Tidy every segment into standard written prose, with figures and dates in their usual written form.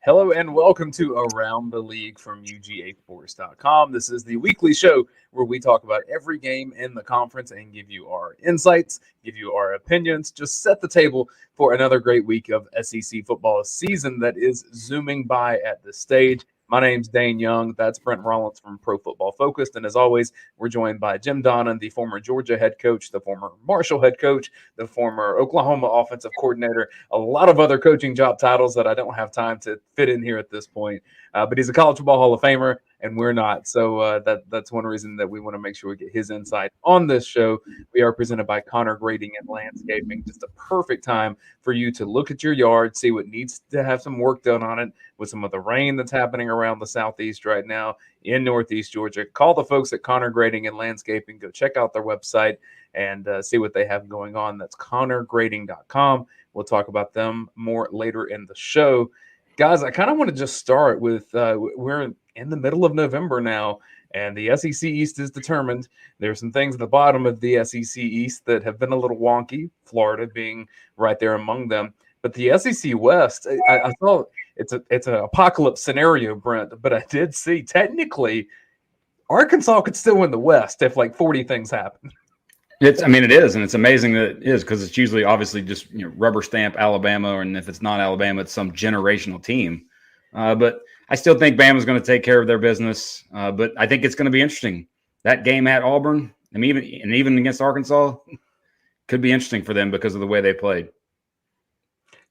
Hello and welcome to Around the League from UGA This is the weekly show where we talk about every game in the conference and give you our insights, give you our opinions, just set the table for another great week of SEC football season that is zooming by at this stage. My name's Dane Young. That's Brent Rollins from Pro Football Focused. And as always, we're joined by Jim Donnan, the former Georgia head coach, the former Marshall head coach, the former Oklahoma offensive coordinator, a lot of other coaching job titles that I don't have time to fit in here at this point. But he's a college football Hall of Famer, and we're not. So that's one reason that we want to make sure we get his insight on this show. We are presented by Connor Grading and Landscaping. Just a perfect time for you to look at your yard, see what needs to have some work done on it with some of the rain that's happening around the southeast right now in northeast Georgia. Call the folks at Connor Grading and Landscaping. Go check out their website and see what they have going on. That's connorgrading.com. We'll talk about them more later in the show. Guys, I kind of want to just start with we're in the middle of November now, and the SEC East is determined. There's some things at the bottom of the SEC East that have been a little wonky, Florida being right there among them. But the SEC West, I thought it's an apocalypse scenario, Brent, but I did see technically Arkansas could still win the West if like 40 things happen. It is, and it's amazing that it is because it's usually obviously just rubber stamp Alabama, and if it's not Alabama, it's some generational team. But I still think Bama's going to take care of their business. But I think it's going to be interesting. That game at Auburn, even against Arkansas, could be interesting for them because of the way they played.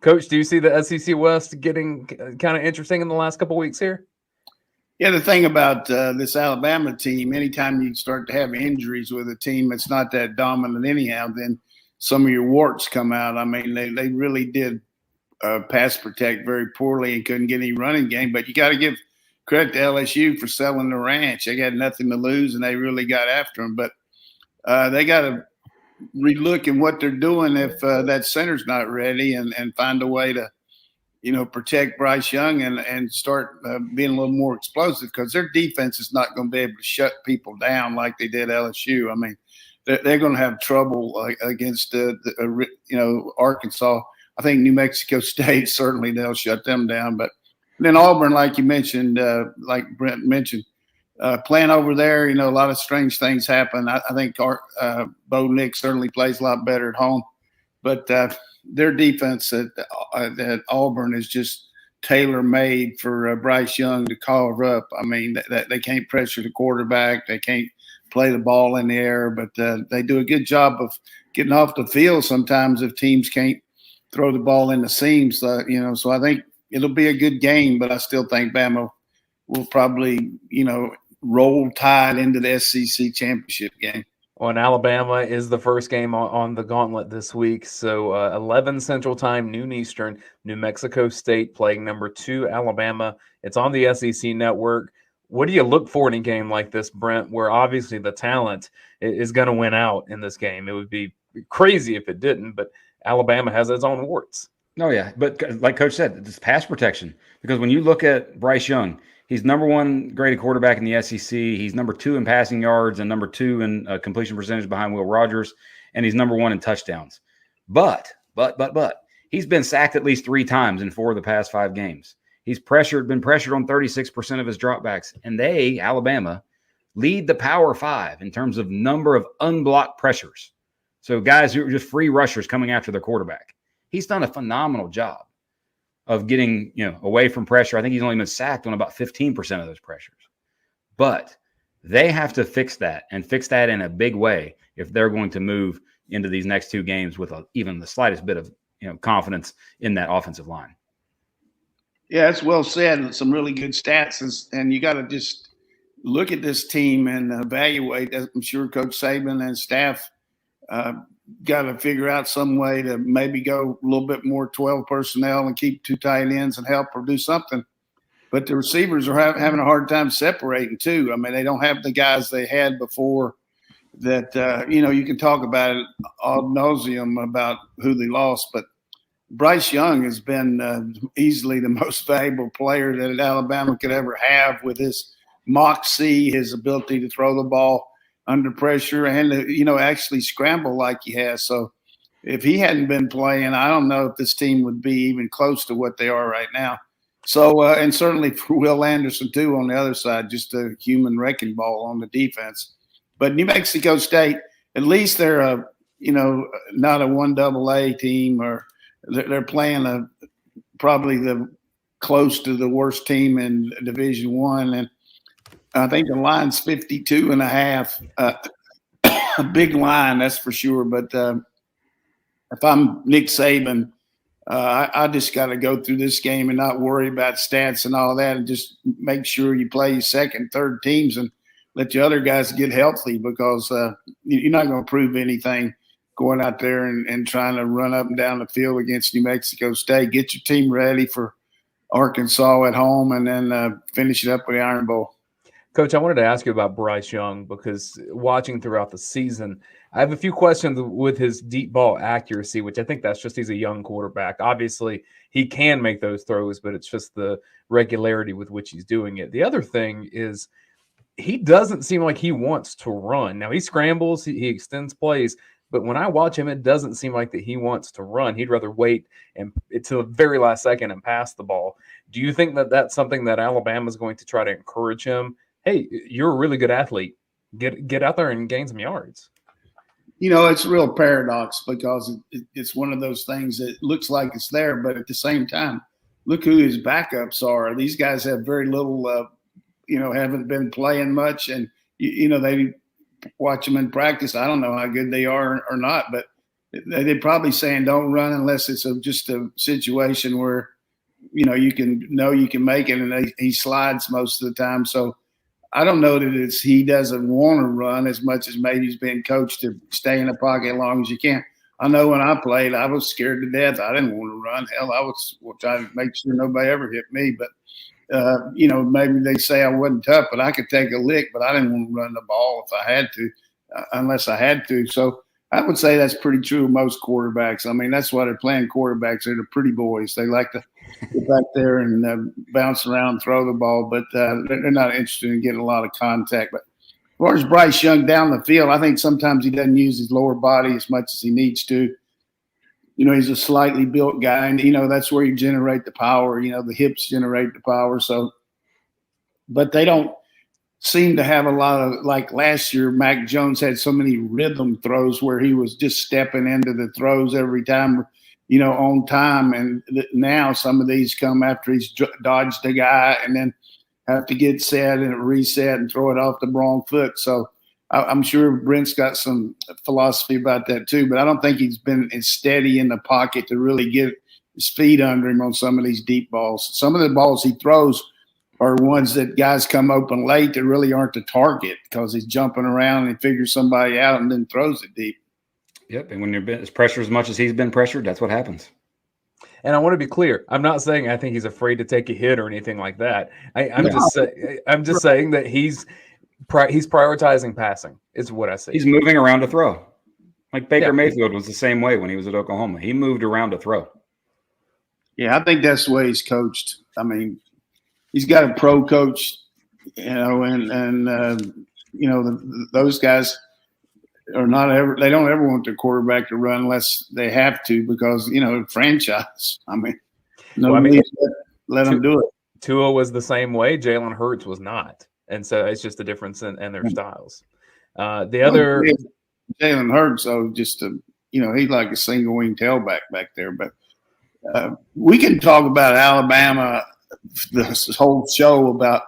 Coach, do you see the SEC West getting kind of interesting in the last couple of weeks here? Yeah, the thing about this Alabama team, anytime you start to have injuries with a team that's not that dominant anyhow, then some of your warts come out. I mean, they really did pass protect very poorly and couldn't get any running game. But you got to give credit to LSU for selling the ranch. They got nothing to lose, and they really got after them. But they got to relook at what they're doing if that center's not ready and find a way to protect Bryce Young and start being a little more explosive because their defense is not going to be able to shut people down like they did LSU. I mean, they're going to have trouble against Arkansas. I think New Mexico State, certainly they'll shut them down. But then Auburn, like you mentioned, like Brent mentioned, playing over there, a lot of strange things happen. I think Bo Nix certainly plays a lot better at home. But their defense at Auburn is just tailor-made for Bryce Young to carve up. I mean, they can't pressure the quarterback. They can't play the ball in the air, but they do a good job of getting off the field sometimes if teams can't throw the ball in the seams. So I think it'll be a good game, but I still think Bama will probably, roll tide into the SEC championship game. Well, and Alabama is the first game on the gauntlet this week. So 11 Central Time, noon Eastern, New Mexico State playing number 2 Alabama. It's on the SEC Network. What do you look for in a game like this, Brent, where obviously the talent is going to win out in this game? It would be crazy if it didn't, but Alabama has its own warts. Oh, yeah. But like Coach said, it's pass protection. Because when you look at Bryce Young, he's number 1 graded quarterback in the SEC. He's number 2 in passing yards and number 2 in completion percentage behind Will Rogers. And he's number 1 in touchdowns. But he's been sacked at least 3 times in 4 of the past 5 games. He's been pressured on 36% of his dropbacks. And Alabama, lead the Power 5 in terms of number of unblocked pressures. So guys who are just free rushers coming after their quarterback. He's done a phenomenal job of getting, away from pressure. I think he's only been sacked on about 15% of those pressures. But they have to fix that and fix that in a big way if they're going to move into these next 2 games with even the slightest bit of, confidence in that offensive line. Yeah, that's well said. Some really good stats. And you got to just look at this team and evaluate. I'm sure Coach Saban and staff got to figure out some way to maybe go a little bit more 12 personnel and keep 2 tight ends and help or do something. But the receivers are having a hard time separating too. I mean, they don't have the guys they had before that, you can talk about it ad nauseum about who they lost. But Bryce Young has been easily the most valuable player that Alabama could ever have with his moxie, his ability to throw the ball under pressure and, actually scramble like he has. So if he hadn't been playing, I don't know if this team would be even close to what they are right now. So, and certainly for Will Anderson, too, on the other side, just a human wrecking ball on the defense. But New Mexico State, at least they're not a 1AA team, or they're playing probably close to the worst team in Division One. And I think the line's 52.5. A big line, that's for sure. But if I'm Nick Saban, I just got to go through this game and not worry about stats and all that, and just make sure you play your second, third teams and let the other guys get healthy, because you're not going to prove anything going out there and trying to run up and down the field against New Mexico State. Get your team ready for Arkansas at home, and then finish it up with the Iron Bowl. Coach, I wanted to ask you about Bryce Young, because watching throughout the season, I have a few questions with his deep ball accuracy, which I think that's just he's a young quarterback. Obviously, he can make those throws, but it's just the regularity with which he's doing it. The other thing is he doesn't seem like he wants to run. Now, he scrambles, he extends plays, but when I watch him, it doesn't seem like that he wants to run. He'd rather wait until the very last second and pass the ball. Do you think that that's something that Alabama is going to try to encourage him? Hey, you're a really good athlete. Get out there and gain some yards. It's a real paradox, because it's one of those things that looks like it's there, but at the same time, look who his backups are. These guys have very little, haven't been playing much, and, they watch them in practice. I don't know how good they are or not, but they're probably saying don't run unless it's just a situation where, you can make it, and he slides most of the time. So I don't know that he doesn't want to run as much as maybe he's been coached to stay in the pocket as long as you can. I know when I played, I was scared to death. I didn't want to run. Hell, I was trying to make sure nobody ever hit me. But, maybe they say I wasn't tough, but I could take a lick, but I didn't want to run the ball if I had to, unless I had to. So I would say that's pretty true of most quarterbacks. I mean, that's why they're playing quarterbacks. They're the pretty boys. They like to get back there and bounce around, throw the ball, but they're not interested in getting a lot of contact. But as far as Bryce Young down the field, I think sometimes he doesn't use his lower body as much as he needs to. He's a slightly built guy, and, that's where you generate the power. The hips generate the power. So, but they don't seem to have a lot of, like last year, Mac Jones had so many rhythm throws where he was just stepping into the throws every time, on time. And now some of these come after he's dodged a guy and then have to get set and reset and throw it off the wrong foot. So I'm sure Brent's got some philosophy about that too, but I don't think he's been as steady in the pocket to really get his feet under him on some of these deep balls. Some of the balls he throws are ones that guys come open late that really aren't the target, because he's jumping around and he figures somebody out and then throws it deep. Yep, and when you're as pressured as much as he's been pressured, that's what happens. And I want to be clear. I'm not saying I think he's afraid to take a hit or anything like that. I'm just saying that he's prioritizing passing is what I see. He's moving around to throw. Like Baker Mayfield was the same way when he was at Oklahoma. He moved around to throw. Yeah, I think that's the way he's coached. I mean, he's got a pro coach, those guys are they don't ever want their quarterback to run unless they have to, because, franchise. I mean, let them do it. Tua was the same way. Jalen Hurts was not. And so it's just a difference in their styles. Jalen Hurts, he's like a single wing tailback back there. But we can talk about Alabama this whole show about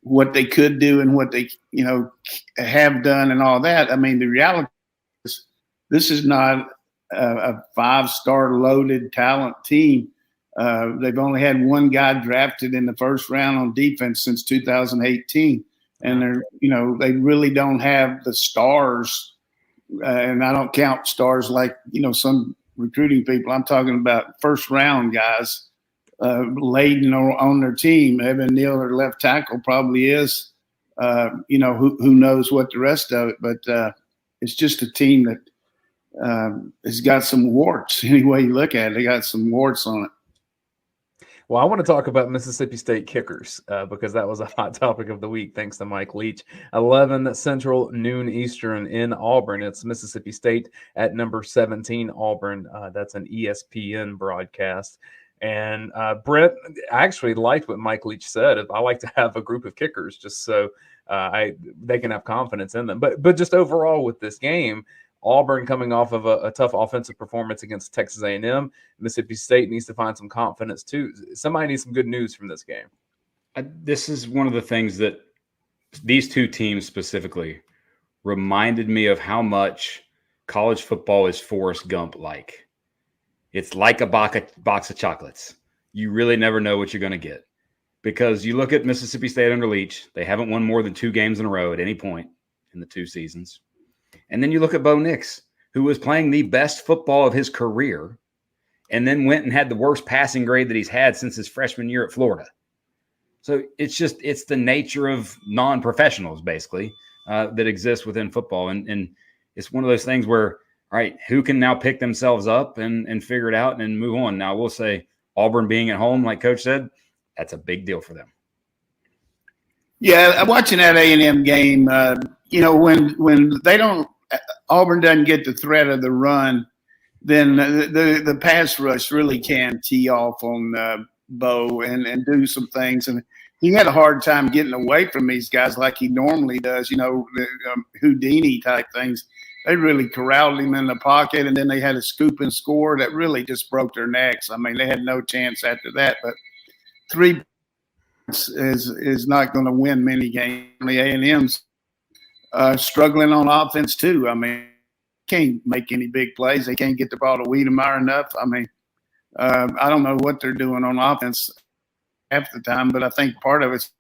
what they could do and what they, have done and all that. I mean, the reality is this is not a 5-star loaded talent team. They've only had one guy drafted in the first round on defense since 2018. And they really don't have the stars. And I don't count stars like, some recruiting people. I'm talking about first round guys laden on their team. Evan Neal, their left tackle, probably is. Who knows what the rest of it, but it's just a team that has got some warts. Any way you look at it, they got some warts on it. Well, I want to talk about Mississippi State kickers because that was a hot topic of the week, thanks to Mike Leach. 11 Central, noon Eastern in Auburn. It's Mississippi State at number 17, Auburn. That's an ESPN broadcast. And Brent, I actually liked what Mike Leach said. I like to have a group of kickers just so they can have confidence in them. But just overall with this game, Auburn coming off of a tough offensive performance against Texas A&M. Mississippi State needs to find some confidence too. Somebody needs some good news from this game. This is one of the things that these two teams specifically reminded me of how much college football is Forrest Gump-like. It's like a box of chocolates. You really never know what you're going to get. Because you look at Mississippi State under Leach, they haven't won more than 2 games in a row at any point in the 2 seasons. And then you look at Bo Nix, who was playing the best football of his career and then went and had the worst passing grade that he's had since his freshman year at Florida. So it's the nature of non-professionals, basically, that exists within football. And it's one of those things where, all right, who can now pick themselves up and figure it out and move on? Now, I will say Auburn being at home, like Coach said, that's a big deal for them. Yeah, watching that A&M game, when they don't – Auburn doesn't get the threat of the run, then the pass rush really can tee off on Bo and do some things. And he had a hard time getting away from these guys like he normally does, Houdini type things. They really corralled him in the pocket, and then they had a scoop and score that really just broke their necks. I mean, they had no chance after that. But 3 is not going to win many games. The A&M's struggling on offense too. I mean, can't make any big plays. They can't get the ball to Wiedemeyer enough. I mean, I don't know what they're doing on offense half the time, but I think part of it's,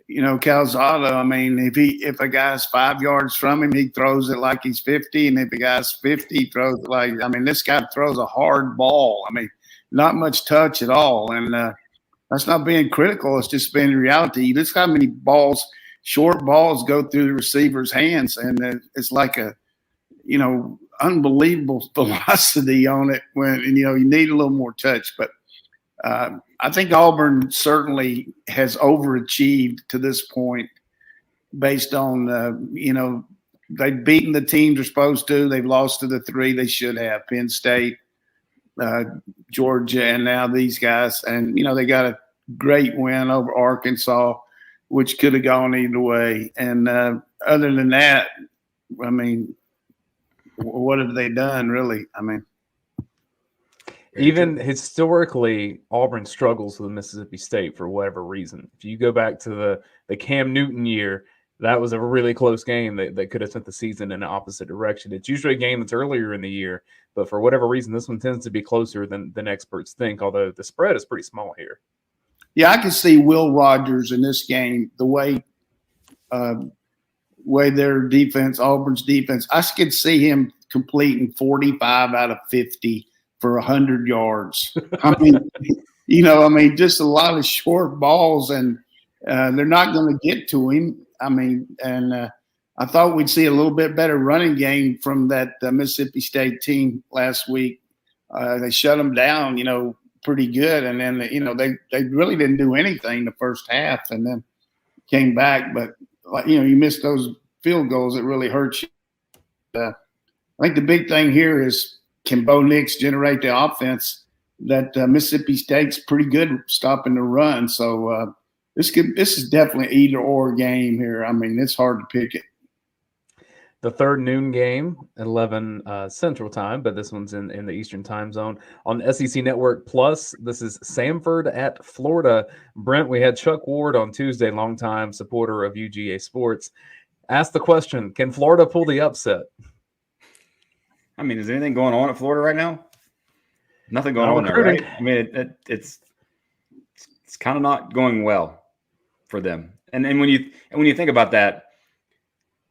Calzada. I mean, if a guy's 5 yards from him, he throws it like he's 50, and if a guy's 50, he throws it like. I mean, this guy throws a hard ball. I mean, not much touch at all, and that's not being critical. It's just being reality. Look how many short balls go through the receiver's hands, and it's like a, unbelievable velocity on it when, you need a little more touch. But I think Auburn certainly has overachieved to this point based on, they've beaten the teams they're supposed to. They've lost to the 3 they should have, Penn State, Georgia, and now these guys. And, they got a great win over Arkansas, which could have gone either way. And other than that, I mean, what have they done, really? I mean, even historically, Auburn struggles with Mississippi State for whatever reason. If you go back to the Cam Newton year, that was a really close game that could have sent the season in the opposite direction. It's usually a game that's earlier in the year, but for whatever reason, this one tends to be closer than experts think, although the spread is pretty small here. Yeah, I can see Will Rogers in this game, the way their defense, Auburn's defense, I could see him completing 45 out of 50 for 100 yards. I mean, just a lot of short balls, and they're not going to get to him. I mean, and I thought we'd see a little bit better running game from that Mississippi State team last week. They shut them down, pretty good. And then, they really didn't do anything the first half and then came back. But, you missed those field goals that really hurt you. I think the big thing here is, can Bo Nix generate the offense that Mississippi State's pretty good stopping the run? So this is definitely an either-or game here. I mean, it's hard to pick it. The third noon game, 11 Central Time, but this one's in the Eastern Time Zone on SEC Network Plus. This is Samford at Florida. Brent, we had Chuck Ward on Tuesday, longtime supporter of UGA sports. Ask the question, can Florida pull the upset? I mean, is anything going on at Florida right now? Nothing going on there, right? I mean, it's kind of not going well for them. And when you think about that,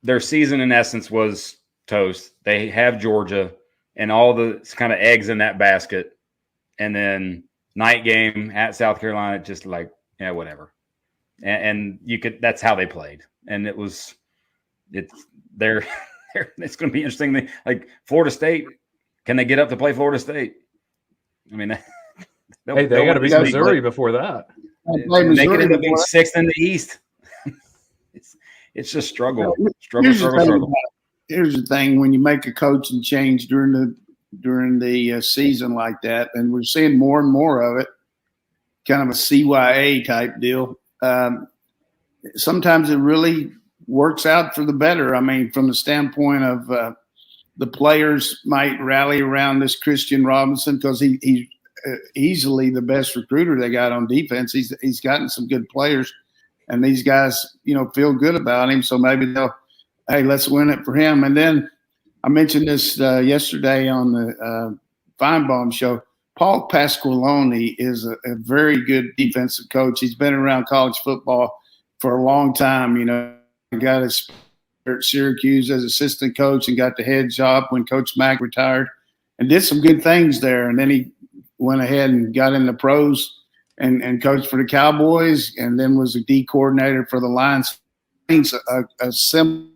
their season in essence was toast. They have Georgia and all the kind of eggs in that basket, and then night game at South Carolina, just like, yeah, whatever. And you could, that's how they played. And it's going to be interesting. Like Florida State, can they get up to play Florida State? I mean, they got to beat Missouri before that. They could end up being 6th in the East. It's just struggle. Here's the thing: when you make a coaching change during the season like that, and we're seeing more and more of it, kind of a CYA type deal. Sometimes it really works out for the better. I mean, from the standpoint of the players might rally around this Christian Robinson because he's easily the best recruiter they got on defense. He's gotten some good players, and these guys, feel good about him. So maybe they'll, hey, let's win it for him. And then I mentioned this yesterday on the Feinbaum show. Paul Pasqualoni is a very good defensive coach. He's been around college football for a long time. He got his at Syracuse as assistant coach and got the head job when Coach Mack retired and did some good things there. And then he went ahead and got in the pros and coached for the Cowboys and then was a D coordinator for the Lions. A semblance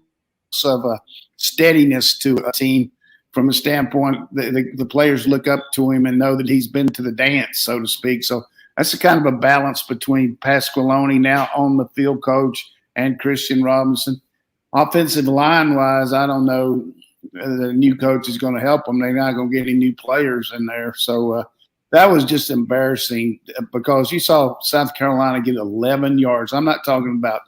of a steadiness to a team from a standpoint the players look up to him and know that he's been to the dance, so to speak. So that's a kind of a balance between Pasqualoni, now on the field coach, and Christian Robinson. Offensive line-wise, I don't know the new coach is going to help them. They're not going to get any new players in there. So that was just embarrassing because you saw South Carolina get 11 yards. I'm not talking about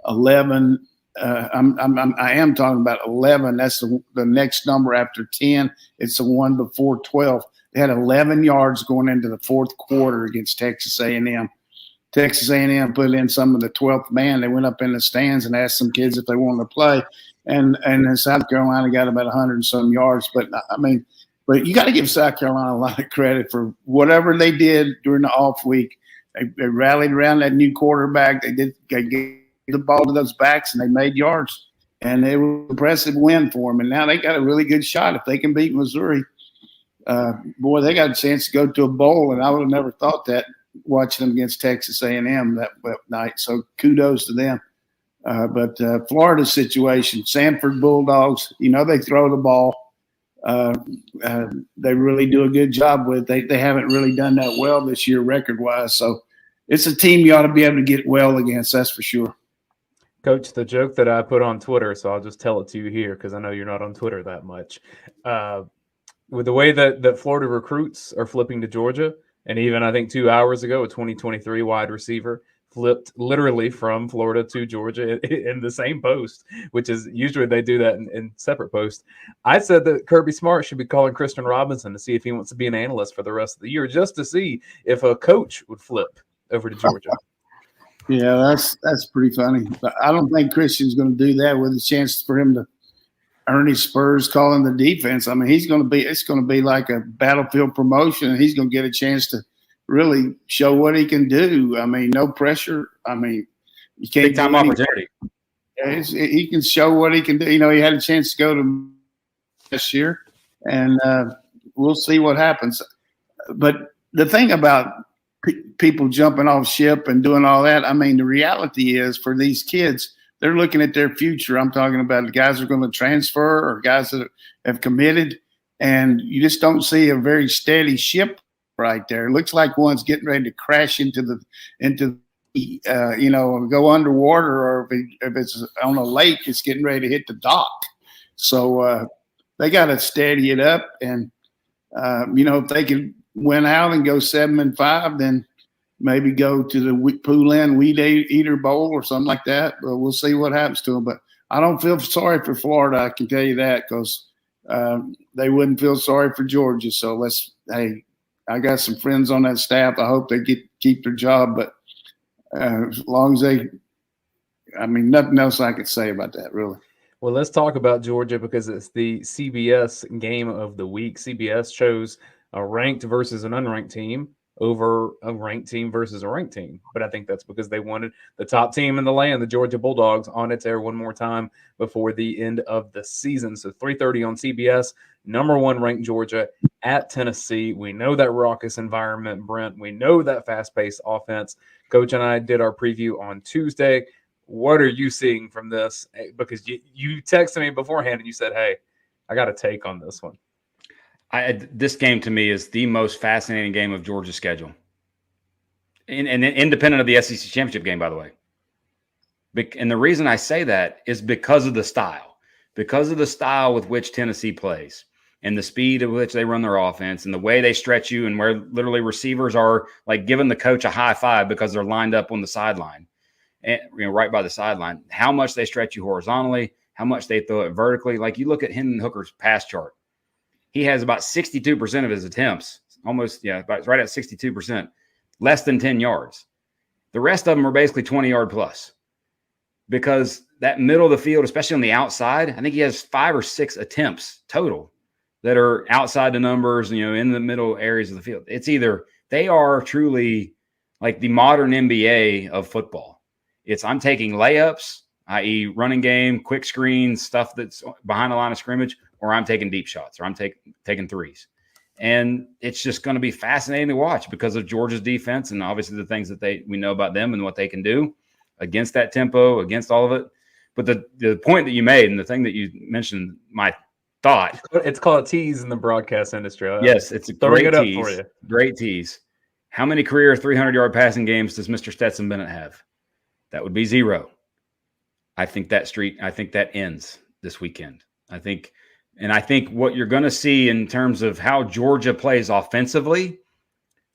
11. I am talking about 11. That's the next number after 10. It's the one before 12. They had 11 yards going into the fourth quarter against Texas A&M. Texas A&M put in some of the 12th man. They went up in the stands and asked some kids if they wanted to play. And South Carolina got about 100 and some yards. But you got to give South Carolina a lot of credit for whatever they did during the off week. They rallied around that new quarterback. They gave the ball to those backs and they made yards. And it was an impressive win for them. And now they got a really good shot if they can beat Missouri. Boy, they got a chance to go to a bowl, and I would have never thought that watching them against Texas A&M that night. So kudos to them. But Florida's situation, Samford Bulldogs, they throw the ball. They really do a good job with it. They haven't really done that well this year record-wise. So it's a team you ought to be able to get well against, that's for sure. Coach, the joke that I put on Twitter, so I'll just tell it to you here because I know you're not on Twitter that much. With the way that Florida recruits are flipping to Georgia, and even I think 2 hours ago, a 2023 wide receiver flipped literally from Florida to Georgia in the same post, which is usually they do that in separate posts. I said that Kirby Smart should be calling Christian Robinson to see if he wants to be an analyst for the rest of the year, just to see if a coach would flip over to Georgia. Yeah, that's pretty funny. But I don't think Christian's going to do that with a chance for him to earn his spurs calling the defense. I mean, it's going to be like a battlefield promotion, and he's going to get a chance to really show what he can do. I mean, no pressure. I mean, you can't big time opportunity. He can show what he can do. He had a chance to go to this year, and we'll see what happens. But the thing about people jumping off ship and doing all that, I mean, the reality is for these kids, they're looking at their future. I'm talking about the guys who are going to transfer or guys that have committed, and you just don't see a very steady ship right there. It looks like one's getting ready to crash into go underwater, or if it's on a lake, it's getting ready to hit the dock. So they got to steady it up, and if they can win out and go 7-5, then maybe go to the Poulin Weed Eater Bowl or something like that. But we'll see what happens to them. But I don't feel sorry for Florida, I can tell you that, because they wouldn't feel sorry for Georgia. So I got some friends on that staff. I hope they keep their job. But as long as nothing else I could say about that, really. Well, let's talk about Georgia because it's the CBS game of the week. CBS chose a ranked versus an unranked team over a ranked team versus a ranked team. But I think that's because they wanted the top team in the land, the Georgia Bulldogs, on its air one more time before the end of the season. So 3:30 on CBS, number one ranked Georgia at Tennessee. We know that raucous environment, Brent. We know that fast-paced offense. Coach and I did our preview on Tuesday. What are you seeing from this? Because you texted me beforehand and you said, hey, I got a take on this one. This game to me is the most fascinating game of Georgia's schedule. And independent of the SEC championship game, by the way. And the reason I say that is because of the style with which Tennessee plays. and the speed at which they run their offense and the way they stretch you, and where literally receivers are like giving the coach a high five because they're lined up on the sideline, and right by the sideline, how much they stretch you horizontally, how much they throw it vertically. Like you look at Hendon Hooker's pass chart, he has about 62% of his attempts, almost, about right at 62%, less than 10 yards. The rest of them are basically 20-yard plus, because that middle of the field, especially on the outside, I think he has 5 or 6 attempts total that are outside the numbers, in the middle areas of the field. It's either they are truly like the modern NBA of football. I'm taking layups, i.e. running game, quick screens, stuff that's behind the line of scrimmage, or I'm taking deep shots, or I'm taking threes. And it's just going to be fascinating to watch because of Georgia's defense and obviously the things that we know about them and what they can do against that tempo, against all of it. But the point that you made and the thing that you mentioned, my thought. It's called a tease in the broadcast industry. Yes, it's a great tease. For you. Great tease. How many career 300-yard passing games does Mr. Stetson Bennett have? That would be 0. I think that ends this weekend. I think what you're going to see in terms of how Georgia plays offensively,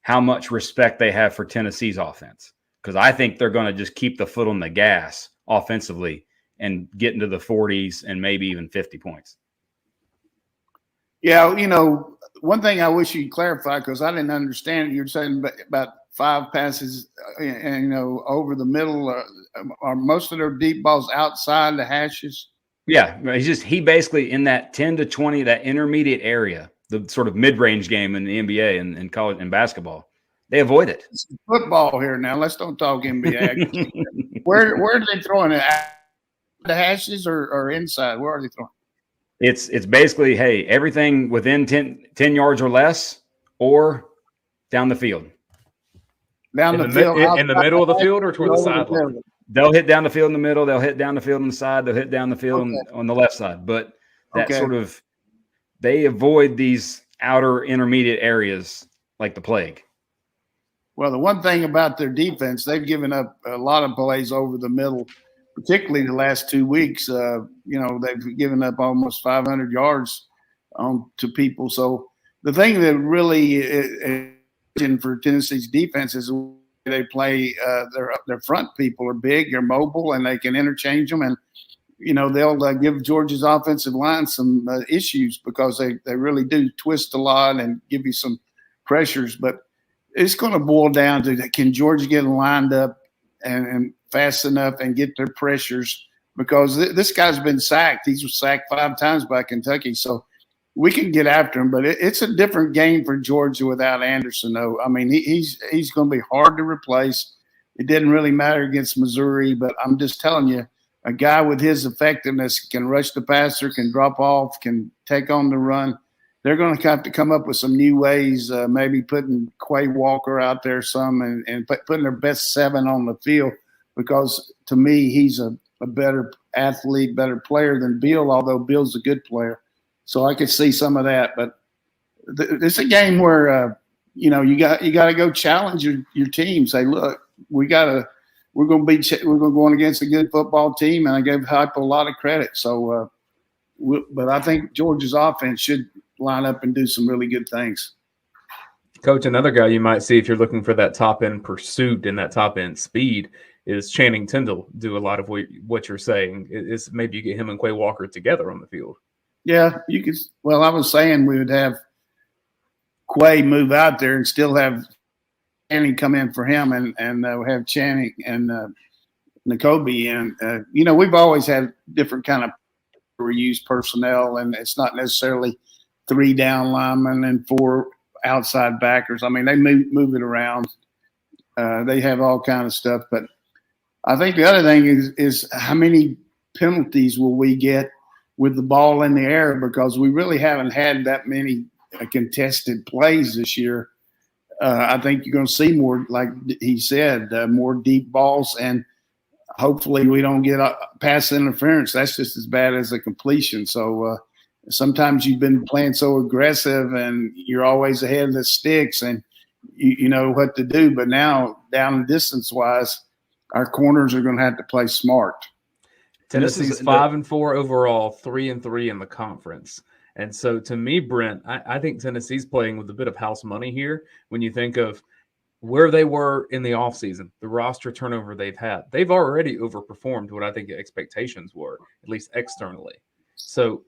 how much respect they have for Tennessee's offense. Because I think they're going to just keep the foot on the gas offensively and get into the 40s and maybe even 50 points. Yeah, one thing I wish you'd clarify, because I didn't understand it. You're saying about 5 passes, over the middle. Are most of their deep balls outside the hashes? Yeah, he basically in that 10 to 20, that intermediate area, the sort of mid-range game in the NBA and college and basketball, they avoid it. It's football here now. Let's don't talk NBA. Where are they throwing it? The hashes or inside? Where are they throwing? It's basically, hey, everything within 10 yards or less, or down the field. Down the field, in the middle of the field, or toward the sideline. They'll hit down the field in the middle. They'll hit down the field on the side. They'll hit down the field on the left side. But that sort of, they avoid these outer intermediate areas like the plague. Well, the one thing about their defense, they've given up a lot of plays over the middle, particularly the last 2 weeks. They've given up almost 500 yards to people. So the thing that really is for Tennessee's defense is they play their front people are big, they're mobile, and they can interchange them. And, they'll give Georgia's offensive line some issues because they really do twist a lot and give you some pressures. But it's going to boil down to, can Georgia get lined up and fast enough and get their pressures? Because this guy's been sacked. He was sacked 5 times by Kentucky. So we can get after him, but it's a different game for Georgia without Anderson, though. I mean, he's going to be hard to replace. It didn't really matter against Missouri, but I'm just telling you, a guy with his effectiveness can rush the passer, can drop off, can take on the run. They're going to have to come up with some new ways, maybe putting Quay Walker out there some and putting their best 7 on the field, because to me, he's a better athlete, better player than Beal, although Beal's a good player. So I could see some of that, but it's a game where you got to go challenge your team. Say, look, we're going to go on against a good football team, and I gave Hype a lot of credit. So, but I think Georgia's offense should line up and do some really good things. Coach, another guy you might see if you're looking for that top end pursuit and that top end speed is Channing Tindall. Do a lot of what you're saying is maybe you get him and Quay Walker together on the field. Yeah, you could. Well, I was saying we would have Quay move out there and still have Channing come in for him, and have Channing and N'Kobe. And we've always had different kind of reuse personnel, and it's not necessarily 3 down linemen and 4 outside backers. I mean, they move it around. They have all kind of stuff, but I think the other thing is how many penalties will we get with the ball in the air, because we really haven't had that many contested plays this year. I think you're going to see more, like he said, more deep balls, and hopefully we don't get pass interference. That's just as bad as a completion. So sometimes you've been playing so aggressive and you're always ahead of the sticks and you know what to do. But now, down distance-wise, our corners are going to have to play smart. Tennessee's 5-4 overall, 3-3 in the conference. And so to me, Brent, I think Tennessee's playing with a bit of house money here when you think of where they were in the offseason, the roster turnover they've had. They've already overperformed what I think expectations were, at least externally. So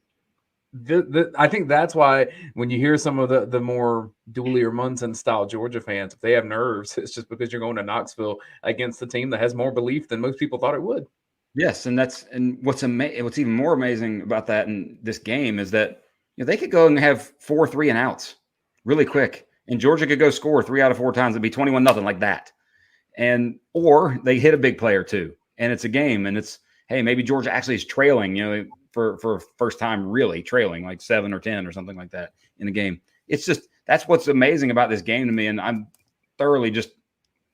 I think that's why when you hear some of the more Dooley or Munson style Georgia fans, if they have nerves, it's just because you're going to Knoxville against the team that has more belief than most people thought it would. Yes, and what's even more amazing about that in this game is that they could go and have 4 3-and-outs really quick, and Georgia could go score 3 out of 4 times. It'd be 21-0 like that, or they hit a big play or two, and it's a game, and it's hey, maybe Georgia actually is trailing, for first time really trailing like 7 or 10 or something like that in the game. It's just that's what's amazing about this game to me, and I'm thoroughly just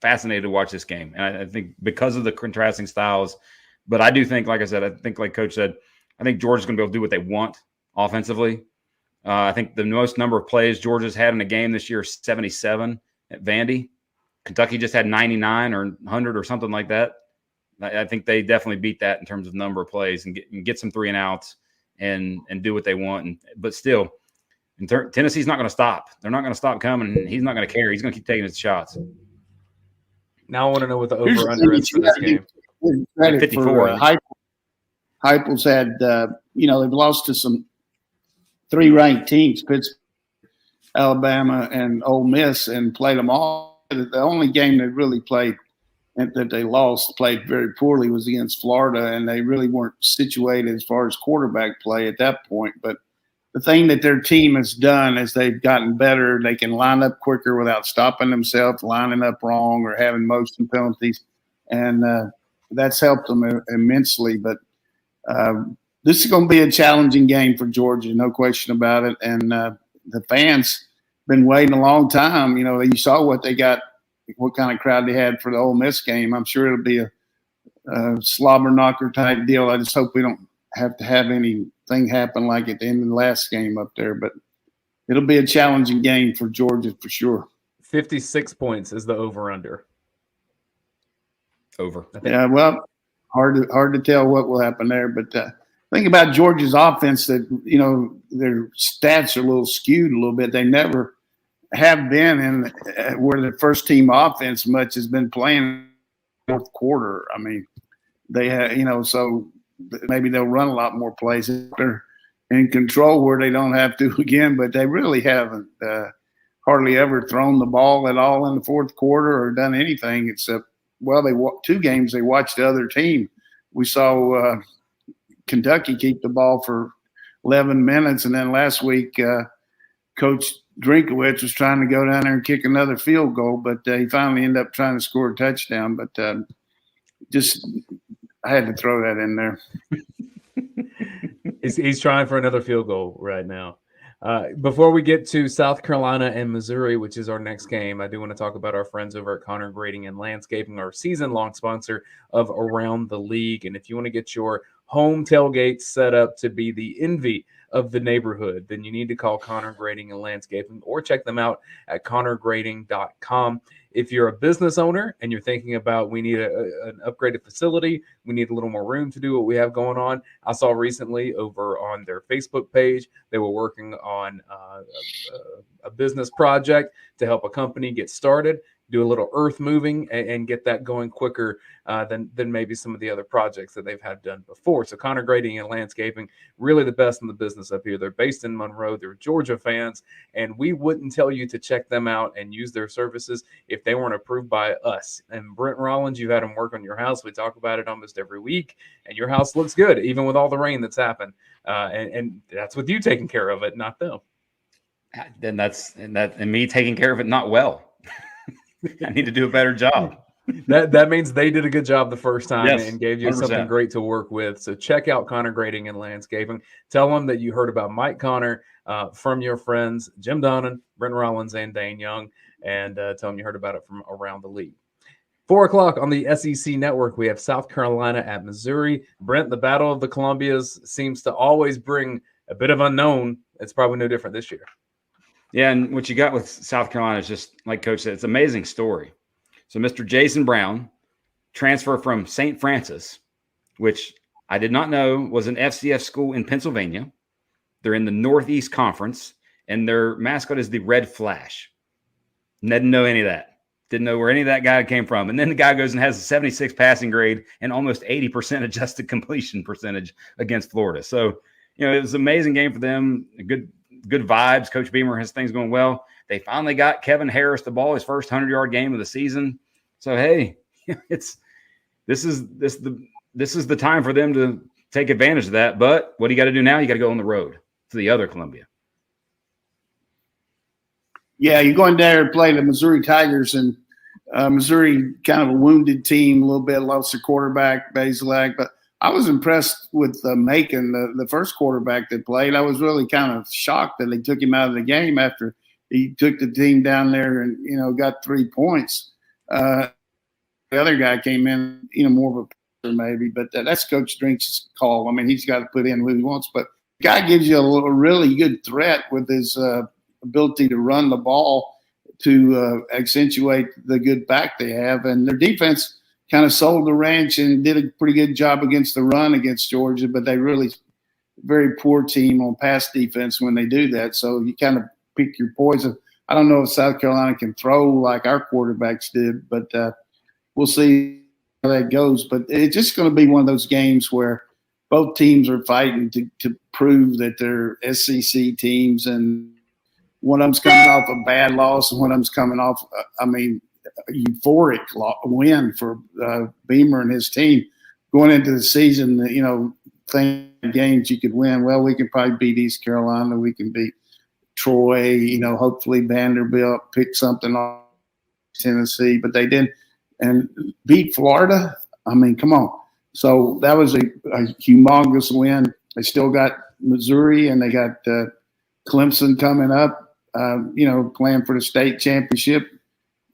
fascinated to watch this game, and I think because of the contrasting styles. But I do think, like I said, I think like Coach said, I think Georgia's going to be able to do what they want offensively. I think the most number of plays Georgia's had in a game this year is 77 at Vandy. Kentucky just had 99 or 100 or something like that. I think they definitely beat that in terms of number of plays and get some 3-and-outs and do what they want. But still, Tennessee's not going to stop. They're not going to stop coming. He's not going to care. He's going to keep taking his shots. Now I want to know what the over-under is for this game. Credit 54. For Heupel's had, they've lost to some 3 ranked teams, Pittsburgh, Alabama, and Ole Miss, and played them all. The only game they really played that they played very poorly was against Florida, and they really weren't situated as far as quarterback play at that point. But the thing that their team has done is they've gotten better. They can line up quicker without stopping themselves, lining up wrong, or having motion penalties. And that's helped them immensely. But this is going to be a challenging game for Georgia, no question about it. And the fans been waiting a long time. You saw what they got, what kind of crowd they had for the Ole Miss game. I'm sure it'll be a slobber knocker type deal. I just hope we don't have to have anything happen like at the end of the last game up there. But it'll be a challenging game for Georgia for sure. 56 points is the over-under. Over. Yeah, well, hard to tell what will happen there. But think about Georgia's offense that, their stats are a little skewed a little bit. They never have been in where the first team offense much has been playing fourth quarter. I mean, they have, so maybe they'll run a lot more plays. They're in control where they don't have to again, but they really haven't hardly ever thrown the ball at all in the fourth quarter or done anything except, well, 2 games they watched the other team. We saw Kentucky keep the ball for 11 minutes, and then last week Coach Drinkowitz was trying to go down there and kick another field goal, but he finally ended up trying to score a touchdown. But I had to throw that in there. He's trying for another field goal right now. Before we get to South Carolina and Missouri, which is our next game, I do want to talk about our friends over at Connor Grading and Landscaping, our season-long sponsor of Around the League. And if you want to get your home tailgate set up to be the envy of the neighborhood, then you need to call Connor Grading and Landscaping or check them out at connorgrading.com. If you're a business owner and you're thinking about we need an upgraded facility, we need a little more room to do what we have going on. I saw recently over on their Facebook page, they were working on a business project to help a company get started, do a little earth moving and get that going quicker than maybe some of the other projects that they've had done before. So Connor Grading and Landscaping, really the best in the business up here. They're based in Monroe. They're Georgia fans, and we wouldn't tell you to check them out and use their services if they weren't approved by us. And Brent Rollins, you've had them work on your house. We talk about it almost every week, and your house looks good, even with all the rain that's happened. And that's with you taking care of it, not them. Then and me taking care of it not well. I need to do a better job. That means they did a good job the first time. Yes, and gave you 100%. Something great to work with. So check out Connor Grading and Landscaping. Tell them that you heard about Mike Connor from your friends Jim Donnan, Brent Rollins, and Dane Young, and tell them you heard about it from Around the League. 4 o'clock on the SEC Network, we have South Carolina at Missouri. Brent, the Battle of the Columbias seems to always bring a bit of unknown. It's probably no different this year. Yeah, and what you got with South Carolina is just, like Coach said, it's an amazing story. So Mr. Jason Brown, transfer from St. Francis, which I did not know was an FCS school in Pennsylvania. They're in the Northeast Conference, and their mascot is the Red Flash. Didn't know any of that. Didn't know where any of that guy came from. And then the guy goes and has a 76 passing grade and almost 80% adjusted completion percentage against Florida. So, it was an amazing game for them. Good vibes. Coach Beamer has things going well. They finally got Kevin Harris the ball, his first 100-yard game of the season. So, hey, this is the time for them to take advantage of that. But what do you got to do now? You got to go on the road to the other Columbia. Yeah, you're going there to play the Missouri Tigers, and Missouri kind of a wounded team, a little bit, lost their quarterback, Bazelak. But I was impressed with Macon, the first quarterback that played. I was really kind of shocked that they took him out of the game after he took the team down there and, got 3 points. The other guy came in, more of a passer maybe, but that's Coach Drink's call. I mean, he's got to put in what he wants. But the guy gives you a really good threat with his ability to run the ball to accentuate the good back they have. And their defense kind of sold the ranch and did a pretty good job against the run against Georgia, but they really very poor team on pass defense when they do that. So you kind of pick your poison. I don't know if South Carolina can throw like our quarterbacks did, but we'll see how that goes. But it's just going to be one of those games where both teams are fighting to prove that they're SEC teams, and one of them's coming off a bad loss, and one of them's coming off, a euphoric win for Beamer and his team going into the season. Think games you could win. Well, we can probably beat East Carolina. We can beat Troy. Hopefully Vanderbilt pick something off Tennessee, but they didn't. And beat Florida. Come on. So that was a humongous win. They still got Missouri, and they got Clemson coming up. Playing for the state championship.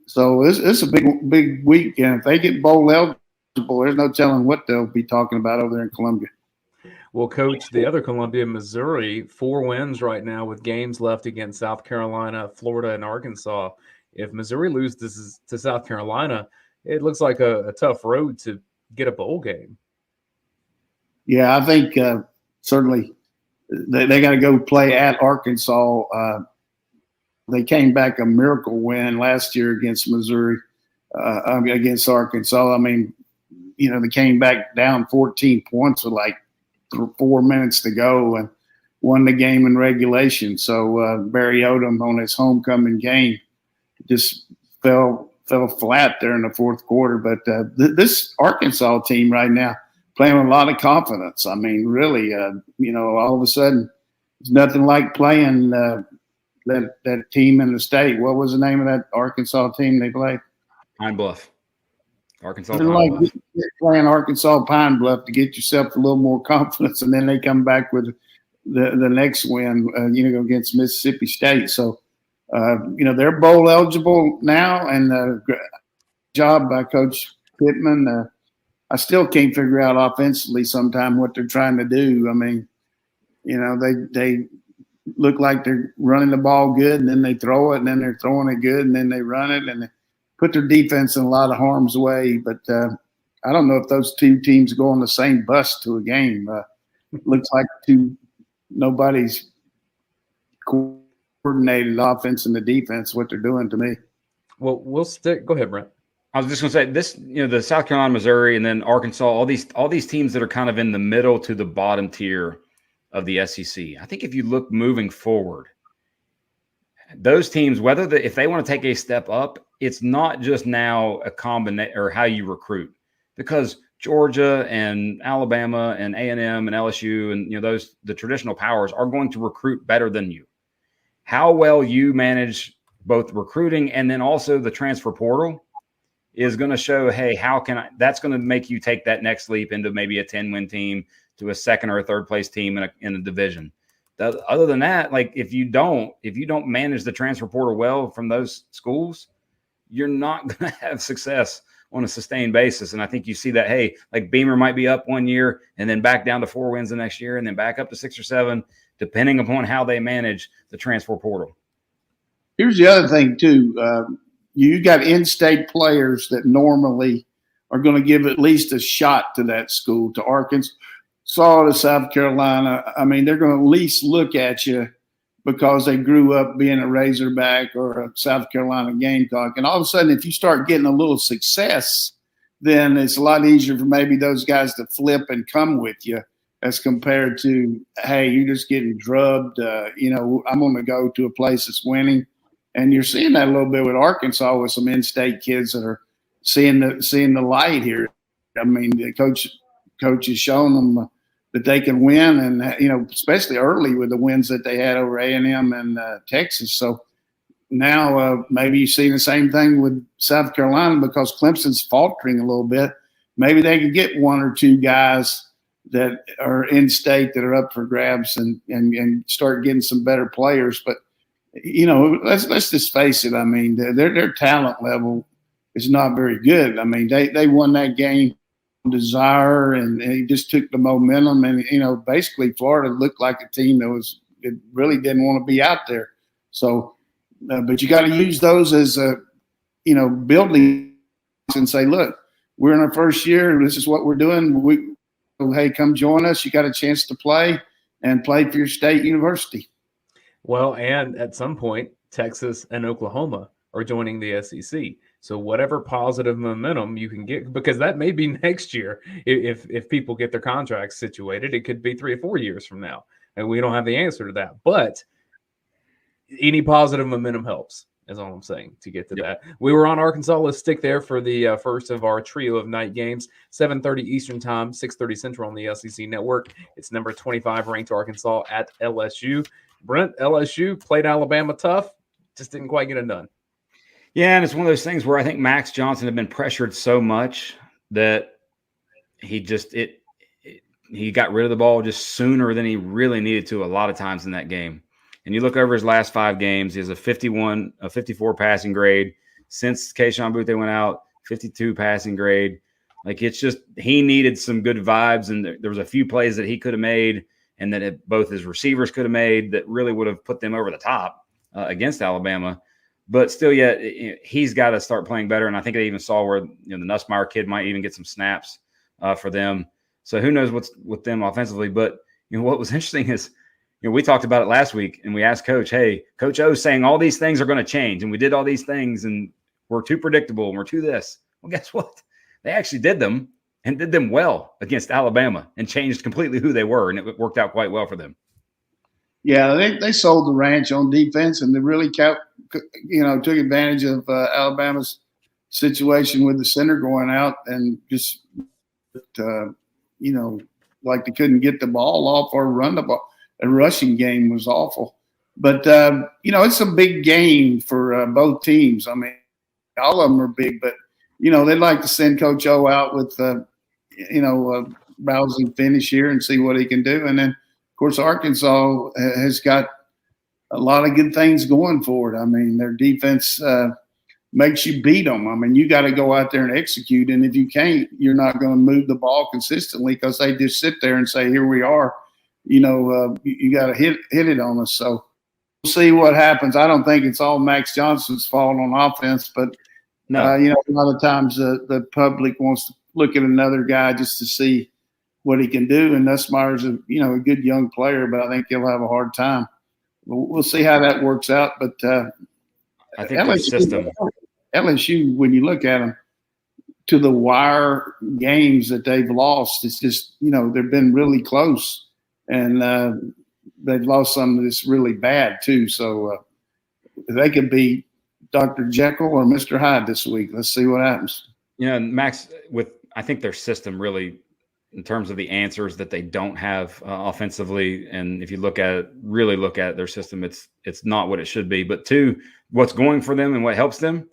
So it's a big week. And if they get bowl eligible, there's no telling what they'll be talking about over there in Columbia. Well, Coach, the other Columbia, Missouri, 4 wins right now with games left against South Carolina, Florida, and Arkansas. If Missouri loses to South Carolina, it looks like a tough road to get a bowl game. Yeah, I think certainly they got to go play at Arkansas. They came back a miracle win last year against Missouri, against Arkansas. They came back down 14 points with like 4 minutes to go and won the game in regulation. So Barry Odom on his homecoming game just fell flat there in the fourth quarter. But this Arkansas team right now playing with a lot of confidence. Really, all of a sudden, it's nothing like playing that team in the state. What was the name of that Arkansas team they played? Pine Bluff. Arkansas Pine Bluff. Playing Arkansas Pine Bluff to get yourself a little more confidence, and then they come back with the next win, against Mississippi State. So, they're bowl eligible now, and job by Coach Pittman. I still can't figure out offensively sometimes what they're trying to do. They look like they're running the ball good, and then they throw it, and then they're throwing it good, and then they run it, and they put their defense in a lot of harm's way. But I don't know if those two teams go on the same bus to a game. Looks like nobody's coordinated offense and the defense, what they're doing to me. Well, we'll stick. Go ahead, Brent. I was just going to say this, the South Carolina, Missouri, and then Arkansas, all these teams that are kind of in the middle to the bottom tier of the SEC. I think if you look moving forward, those teams, if they want to take a step up, it's not just now a combination or how you recruit, because Georgia and Alabama and A&M and LSU and the traditional powers are going to recruit better than you. How well you manage both recruiting and then also the transfer portal is going to show, hey, that's going to make you take that next leap into maybe a 10-win team to a second or a third place team in a division. Other than that, like if you don't manage the transfer portal well from those schools, you're not going to have success on a sustained basis. And I think you see that, hey, like Beamer might be up 1 year and then back down to 4 wins the next year and then back up to 6 or 7, depending upon how they manage the transfer portal. Here's the other thing too. You got in-state players that normally are going to give at least a shot to that school, to Arkansas saw to South Carolina, I mean, they're going to at least look at you because they grew up being a Razorback or a South Carolina Gamecock. And all of a sudden, if you start getting a little success, then it's a lot easier for maybe those guys to flip and come with you as compared to, hey, you're just getting drubbed. I'm going to go to a place that's winning. And you're seeing that a little bit with Arkansas with some in-state kids that are seeing the light here. I mean, the coach has shown them that they can win, and especially early with the wins that they had over A&M and Texas. So now maybe you see the same thing with South Carolina because Clemson's faltering a little bit. Maybe they can get one or two guys that are in state that are up for grabs and start getting some better players. But let's just face it. I mean, their talent level is not very good. I mean, they won that game desire and he just took the momentum and basically Florida looked like a team that really didn't want to be out there. So but you got to use those as building and say, look, we're in our first year, this is what we're doing. Hey, come join us. You got a chance to play and play for your state university. Well, and at some point Texas and Oklahoma are joining the SEC. So whatever positive momentum you can get, because that may be next year if people get their contracts situated, it could be 3 or 4 years from now. And we don't have the answer to that. But any positive momentum helps, is all I'm saying, to get to that. We were on Arkansas. Let's stick there for the first of our trio of night games. 7:30 Eastern Time, 6:30 Central on the SEC Network. It's number 25 ranked Arkansas at LSU. Brent, LSU played Alabama tough, just didn't quite get it done. Yeah, and it's one of those things where I think Max Johnson had been pressured so much that he got rid of the ball just sooner than he really needed to a lot of times in that game. And you look over his last 5 games, he has a 54 passing grade. Since Keyshawn Boutte went out, 52 passing grade. Like, it's just he needed some good vibes, and there was a few plays that he could have made and that both his receivers could have made that really would have put them over the top against Alabama. But still, he's got to start playing better. And I think they even saw where the Nussmeier kid might even get some snaps for them. So who knows what's with them offensively. But what was interesting is we talked about it last week, and we asked Coach, hey, Coach O's saying all these things are going to change, and we did all these things, and we're too predictable, and we're too this. Well, guess what? They actually did them and did them well against Alabama and changed completely who they were, and it worked out quite well for them. Yeah, they sold the ranch on defense, and they really took advantage of Alabama's situation with the center going out and just, like they couldn't get the ball off or run the ball. The rushing game was awful. But, it's a big game for both teams. I mean, all of them are big, but, they'd like to send Coach O out with, a rousing finish here and see what he can do. And then, of course, Arkansas has got a lot of good things going for it. I mean, their defense makes you beat them. I mean, you got to go out there and execute. And if you can't, you're not going to move the ball consistently because they just sit there and say, here we are. You got to hit it on us. So we'll see what happens. I don't think it's all Max Johnson's fault on offense, but, no. A lot of times the public wants to look at another guy just to see what he can do. And Nussmeier's a good young player, but I think he'll have a hard time. We'll see how that works out. But I think LSU, when you look at them, to the wire games that they've lost, it's just, they've been really close. And they've lost some that's really bad, too. So they could be Dr. Jekyll or Mr. Hyde this week. Let's see what happens. Max, I think their system really – in terms of the answers that they don't have offensively. And if you look at their system, it's not what it should be. But 2, what's going for them and what helps them,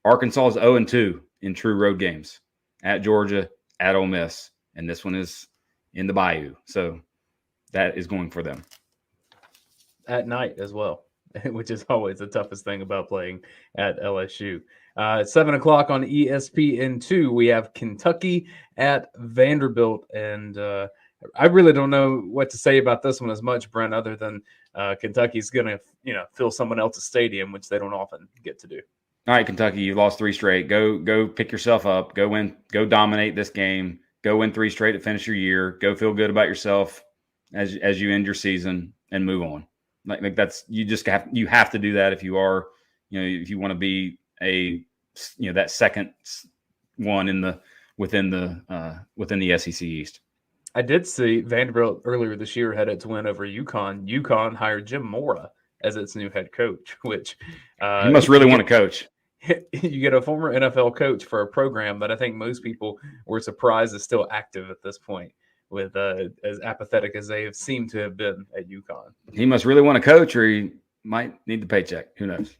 Arkansas is 0-2 in true road games at Georgia, at Ole Miss. And this one is in the Bayou. So that is going for them. At night as well, which is always the toughest thing about playing at LSU. At 7 o'clock on ESPN2, we have Kentucky at Vanderbilt. And I really don't know what to say about this one as much, Brent, other than Kentucky's going to, fill someone else's stadium, which they don't often get to do. All right, Kentucky, you've lost 3 straight. Go pick yourself up. Go win. Go dominate this game. go win 3 straight to finish your year, go feel good about yourself as you end your season and move on. Like that's, you have to do that if you are, if you want to be that second one within the SEC East. I did see Vanderbilt earlier this year had its win over UConn. UConn hired Jim Mora as its new head coach, which he must really want to coach. You get a former NFL coach for a program that I think most people were surprised is still active at this point, with as apathetic as they have seemed to have been at UConn. He must really want to coach, or he might need the paycheck. Who knows?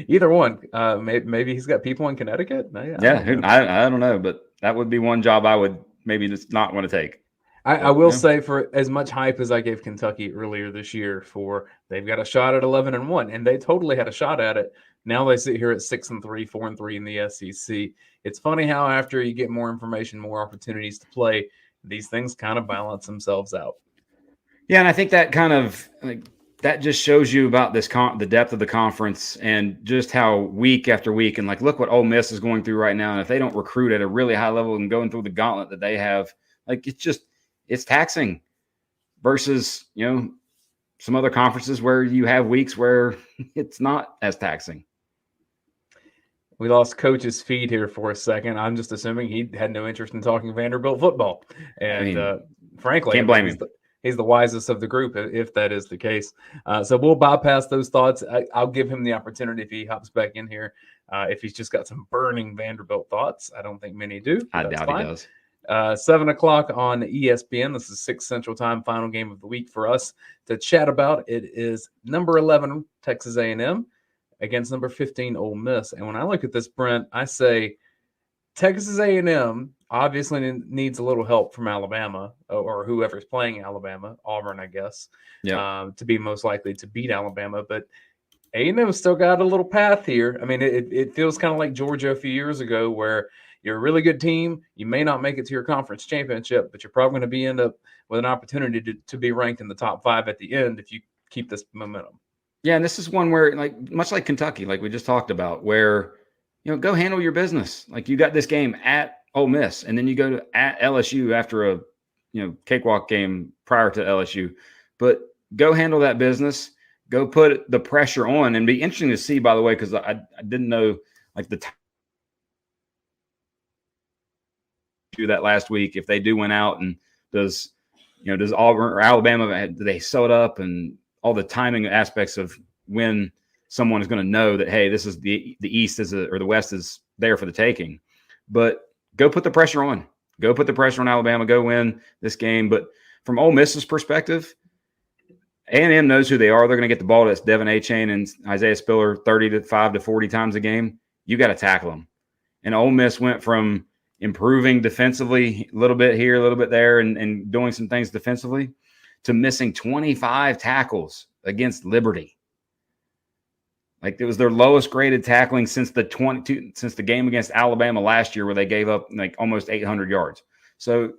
Either one. Maybe he's got people in Connecticut. I don't know, but that would be one job I would maybe just not want to take. I will say, for as much hype as I gave Kentucky earlier this year, for they've got a shot at 11-1, and they totally had a shot at it. Now they sit here at 6-3, 4-3 in the SEC. It's funny how after you get more information, more opportunities to play, these things kind of balance themselves out. Yeah, and I think that kind of that just shows you about the depth of the conference and just how week after week, and look what Ole Miss is going through right now. And if they don't recruit at a really high level and going through the gauntlet that they have, it's taxing versus, some other conferences where you have weeks where it's not as taxing. We lost Coach's feed here for a second. I'm just assuming he had no interest in talking Vanderbilt football. And frankly, can't blame him. He's the wisest of the group, if that is the case. So we'll bypass those thoughts. I'll give him the opportunity if he hops back in here. If he's just got some burning Vanderbilt thoughts. I don't think many do. I doubt he does. 7 o'clock on ESPN. This is 6 Central Time, final game of the week for us to chat about. It is number 11, Texas A&M, against number 15, Ole Miss. And when I look at this, Brent, I say Texas A&M obviously needs a little help from Alabama or whoever's playing Alabama, Auburn, I guess, to be most likely to beat Alabama. But A&M still got a little path here. I mean, it feels kind of like Georgia a few years ago, where you're a really good team. You may not make it to your conference championship, but you're probably going to end up with an opportunity to be ranked in the top 5 at the end if you keep this momentum. Yeah, and this is one where, much like Kentucky, like we just talked about, where, go handle your business. You got this game at Ole Miss, and then you go at LSU after a, cakewalk game prior to LSU. But go handle that business. Go put the pressure on, and be interesting to see, by the way, because I didn't know the do that last week. If they do win out, and does Auburn or Alabama, do they sew it up, and all the timing aspects of when someone is going to know that, hey, this is the East or the West is there for the taking. But go put the pressure on. Go put the pressure on Alabama. Go win this game. But from Ole Miss's perspective, A&M knows who they are. They're going to get the ball to Devin Achane and Isaiah Spiller 35 to 40 times a game. You got to tackle them. And Ole Miss went from improving defensively a little bit here, a little bit there, and doing some things defensively, to missing 25 tackles against Liberty. It was their lowest graded tackling since the game against Alabama last year, where they gave up almost 800 yards. So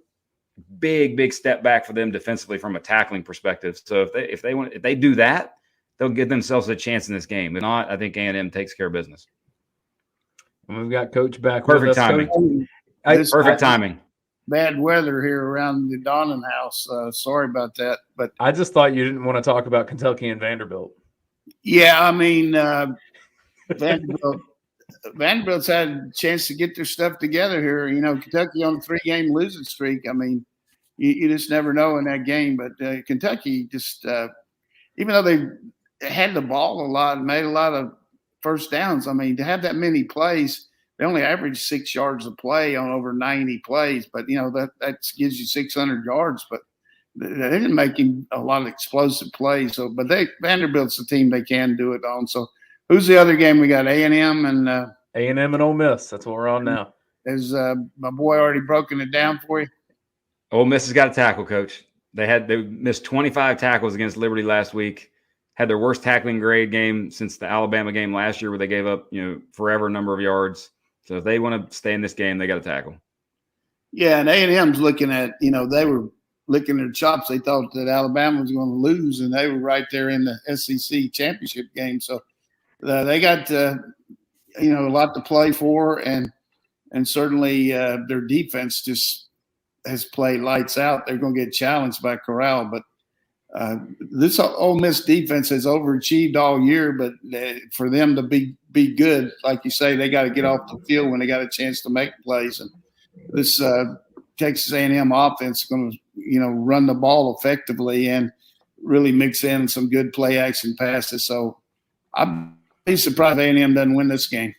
big step back for them defensively from a tackling perspective. So if they do that, they'll give themselves a chance in this game. If not, I think A&M takes care of business. And we've got Coach back. Perfect timing. Perfect timing. Bad weather here around the Donnan house. Sorry about that. But I just thought you didn't want to talk about Kentucky and Vanderbilt. Yeah, I mean, Vanderbilt's had a chance to get their stuff together here. Kentucky on a 3-game losing streak. I mean, you just never know in that game. But Kentucky just, even though they had the ball a lot and made a lot of first downs, I mean, to have that many plays, they only averaged 6 yards a play on over 90 plays. But, that gives you 600 yards. But they didn't make him a lot of explosive plays. So, but Vanderbilt's the team they can do it on. So, who's the other game? We got A&M and A&M and Ole Miss. That's what we're on now. Has my boy already broken it down for you? Ole Miss has got a tackle, Coach. They missed 25 tackles against Liberty last week. Had their worst tackling grade game since the Alabama game last year, where they gave up forever number of yards. So if they want to stay in this game, they got to tackle. Yeah, and A&M's looking at they were licking their chops. They thought that Alabama was going to lose, and they were right there in the SEC championship game. So they got a lot to play for, and and certainly their defense just has played lights out. They're going to get challenged by Corral, but this Ole Miss defense has overachieved all year. But for them to be good, like you say, they got to get off the field when they got a chance to make plays. And this Texas A&M offense is going to, run the ball effectively and really mix in some good play action passes. So I'd be surprised if A&M doesn't win this game.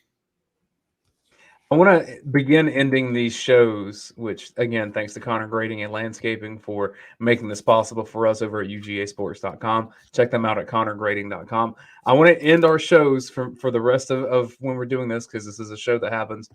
I want to begin ending these shows, which, again, thanks to Connor Grading and Landscaping for making this possible for us over at UGAsports.com. Check them out at connorgrading.com. I want to end our shows for the rest of when we're doing this, because this is a show that happens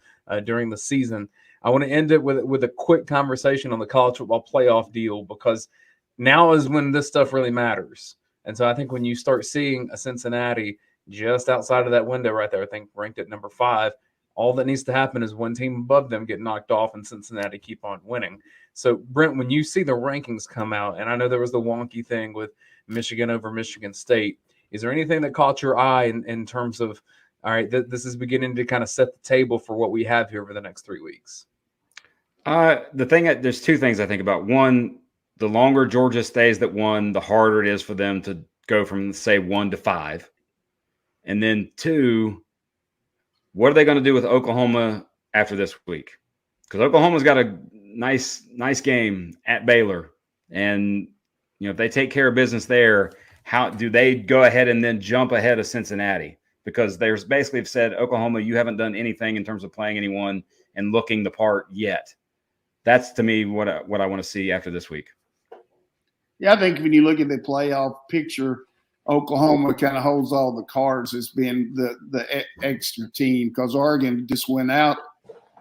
during the season. I want to end it with a quick conversation on the college football playoff deal, because now is when this stuff really matters. And so I think when you start seeing a Cincinnati just outside of that window right there, I think ranked at number 5, all that needs to happen is one team above them get knocked off and Cincinnati keep on winning. So, Brent, when you see the rankings come out, and I know there was the wonky thing with Michigan over Michigan State, is there anything that caught your eye in terms of, all right, this is beginning to kind of set the table for what we have here over the next 3 weeks? There's 2 things I think about. One, the longer Georgia stays at 1, the harder it is for them to go from, say, 1 to 5. And then 2, what are they going to do with Oklahoma after this week? Because Oklahoma's got a nice game at Baylor. And, if they take care of business there, how do they go ahead and then jump ahead of Cincinnati? Because there's basically said, Oklahoma, you haven't done anything in terms of playing anyone and looking the part yet. That's, to me, what I want to see after this week. Yeah, I think when you look at the playoff picture, Oklahoma kind of holds all the cards as being the extra team, because Oregon just went out.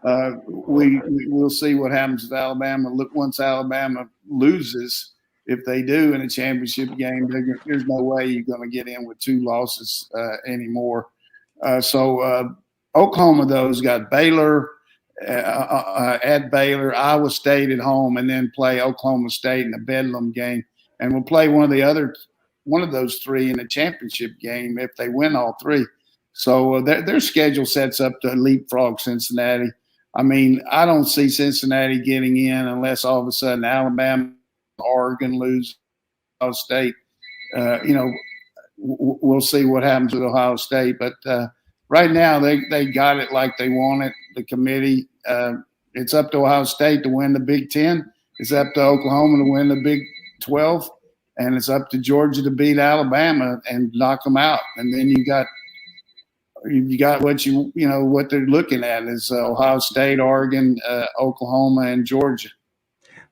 We'll see what happens with Alabama. Look, once Alabama loses, if they do in a championship game, there's no way you're going to get in with 2 losses anymore. So Oklahoma, though, has got Baylor at Baylor, Iowa State at home, and then play Oklahoma State in the Bedlam game. And we'll play one of those 3 in a championship game if they win all 3. So their schedule sets up to leapfrog Cincinnati. I mean, I don't see Cincinnati getting in unless all of a sudden Alabama, Oregon lose Ohio State. We'll see what happens with Ohio State. But right now they got it like they want it, the committee. It's up to Ohio State to win the Big Ten. It's up to Oklahoma to win the Big 12. And it's up to Georgia to beat Alabama and knock them out. And then you got what they're looking at is Ohio State, Oregon, Oklahoma, and Georgia.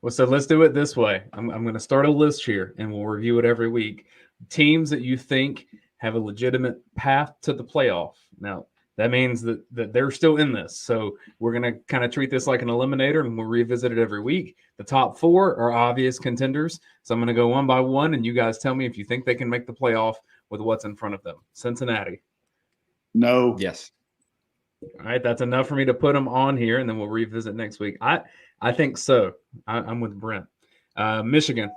Well, so let's do it this way. I'm going to start a list here, and we'll review it every week. Teams that you think have a legitimate path to the playoff. Now, that means that they're still in this. So we're going to kind of treat this like an eliminator, and we'll revisit it every week. The top 4 are obvious contenders. So I'm going to go one by one, and you guys tell me if you think they can make the playoff with what's in front of them. Cincinnati. No. Yes. All right, that's enough for me to put them on here, and then we'll revisit next week. I think so. I'm with Brent. Michigan.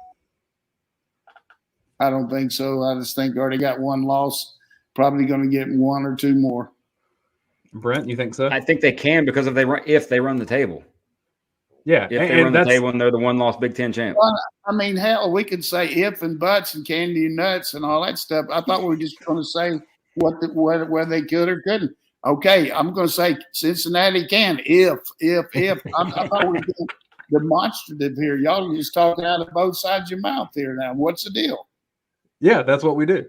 I don't think so. I just think they already got 1 loss. Probably going to get 1 or 2 more. Brent, you think so? I think they can, because if they run the table. Yeah, if they run the table and they're the 1-loss Big Ten champ. Well, I mean, hell, we could say if and buts and candy and nuts and all that stuff. I thought we were just going to say where they could or couldn't. Okay, I'm going to say Cincinnati can if. I thought we were being demonstrative here. Y'all are just talking out of both sides of your mouth here now. What's the deal? Yeah, that's what we do.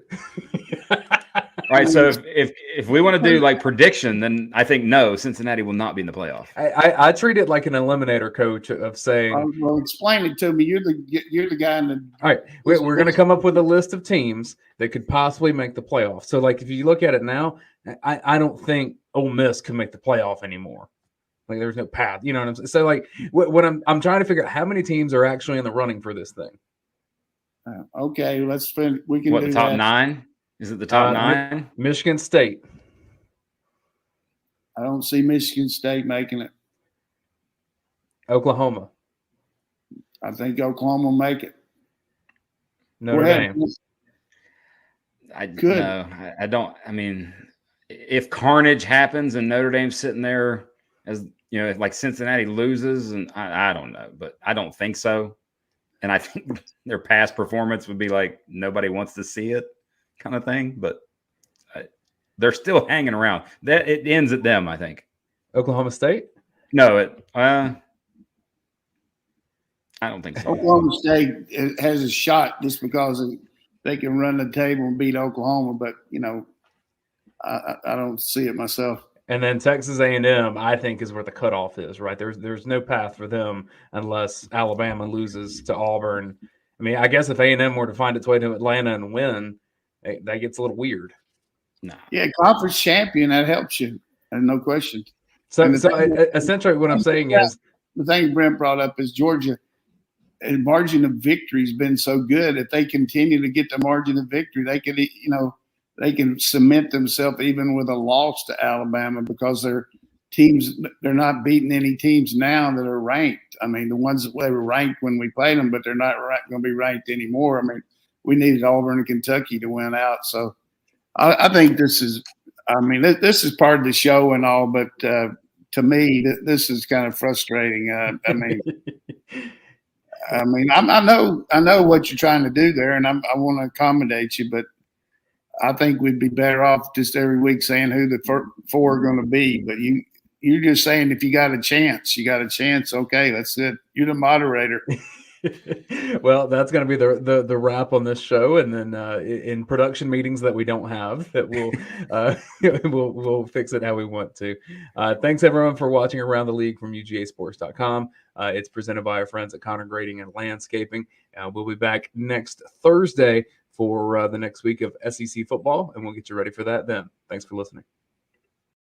All right, so if we want to do like prediction, then I think no, Cincinnati will not be in the playoff. I treat it like an eliminator, coach, of saying. Well, explain it to me. You're the guy in the. All right, we're going to come up with a list of teams that could possibly make the playoff. So, like, if you look at it now, I don't think Ole Miss can make the playoff anymore. Like, there's no path. You know what I'm saying? So, like, what I'm trying to figure out how many teams are actually in the running for this thing. Okay, let's spend. We can. What, do the top that. 9? Is it the top 9? Michigan State. I don't see Michigan State making it. Oklahoma. I think Oklahoma will make it. Notre Dame. I don't. I mean, if carnage happens and Notre Dame's sitting there as you know, like Cincinnati loses, and I don't know, but I don't think so. And I think their past performance would be like nobody wants to see it kind of thing. But they're still hanging around. That it ends at them, I think. Oklahoma State? No, I don't think so. Oklahoma State has a shot just because they can run the table and beat Oklahoma, but you know, I don't see it myself. And then Texas A&M, I think, is where the cutoff is, right? There's no path for them unless Alabama loses to Auburn. I mean, I guess if A&M were to find its way to Atlanta and win, that gets a little weird. No. Yeah, conference champion, that helps you, and no question. So essentially what I'm saying is the thing Brent brought up is Georgia. And margin of victory has been so good. If they continue to get the margin of victory, they can, you know, they can cement themselves even with a loss to Alabama because they're not beating any teams now that are ranked. I mean, the ones that they were ranked when we played them, but they're not going to be ranked anymore. I mean, we needed Auburn and Kentucky to win out. So I think this is part of the show and all, but to me, this is kind of frustrating. I know what you're trying to do there, and I want to accommodate you, but I think we'd be better off just every week saying who the four are going to be. But you're just saying if you got a chance, you got a chance. Okay, that's it. You're the moderator. Well, that's going to be the wrap on this show, and then in production meetings that we don't have, that we'll fix it how we want to. Thanks everyone for watching Around the League from UGAsports.com. It's presented by our friends at Connor Grading and Landscaping. We'll be back next Thursday for the next week of SEC football, and we'll get you ready for that then. Thanks for listening.